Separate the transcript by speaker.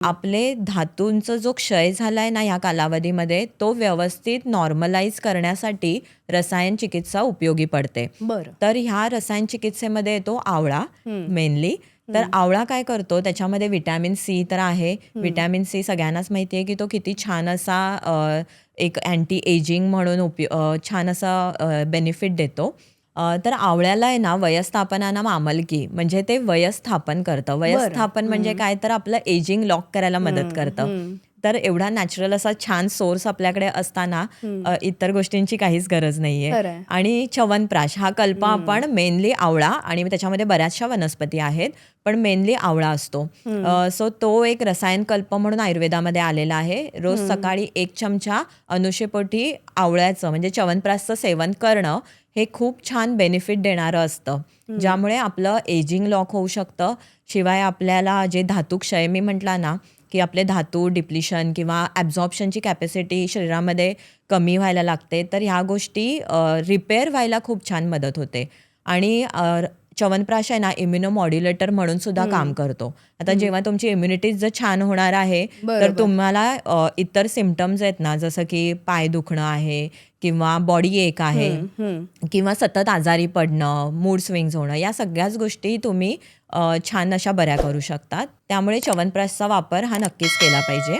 Speaker 1: आपले धातूंचा जो क्षय झालाय ना ह्या कालावधीमध्ये, तो व्यवस्थित नॉर्मलाइज करण्यासाठी रसायन चिकित्सा उपयोगी पडते.
Speaker 2: बरं.
Speaker 1: तर ह्या रसायन चिकित्सेमध्ये येतो आवळा
Speaker 2: हं.
Speaker 1: मेनली. तर आवळा काय करतो, त्याच्यामध्ये व्हिटॅमिन सी तर आहे. व्हिटॅमिन सी सगळ्यांनाच माहिती आहे की तो किती छान असा एक अँटी एजिंग म्हणून छान असा बेनिफिट देतो. तर आवळ्याला आहे ना वयस्थापनानं मामलकी म्हणजे ते वयस्थापन करतं. वयस्थापन म्हणजे काय, तर आपलं एजिंग लॉक करायला मदत करतं. तर एवढा नॅचरल असा छान सोर्स आपल्याकडे असताना इतर गोष्टींची काहीच गरज नाहीये.
Speaker 2: खरंय.
Speaker 1: आणि च्यवनप्राश हा कल्प आपण मेनली आवळा आणि त्याच्यामध्ये बऱ्याचशा वनस्पती आहेत, पण मेनली आवळा असतो. सो तो एक रसायन कल्प म्हणून आयुर्वेदामध्ये आलेला आहे. रोज सकाळी 1 चमचा अनुशेपोटी आवळ्याचं म्हणजे च्यवनप्राशचं सेवन करणं हे खूप छान बेनिफिट देणारं असतं. ज्यामुळे आपलं एजिंग लॉक होऊ शकतं. शिवाय आपल्याला जे धातू क्षय मी म्हटला ना, की आपले धातू डिप्लिशन किंवा ॲब्झॉर्प्शनची कॅपॅसिटी शरीरामध्ये कमी व्हायला लागते. तर ह्या गोष्टी रिपेअर व्हायला खूप छान मदत होते. आणि च्यवनप्राश आहे ना इम्युनोमॉड्युलेटर म्हणून सुद्धा काम करतो. आता जेव्हा तुमची इम्युनिटी जर छान होणार आहे, तर
Speaker 2: बरोबर.
Speaker 1: तुम्हाला इतर सिम्पटम्स आहेत ना, जसं की पाय दुखणं आहे किंवा बॉडी एक आहे किंवा सतत आजारी पडणं, मूड स्विंग्स होणं, या सगळ्याच गोष्टी तुम्ही छान अशा बऱ्या करू शकतात. त्यामुळे च्यवनप्राशचा वापर हा नक्कीच केला पाहिजे.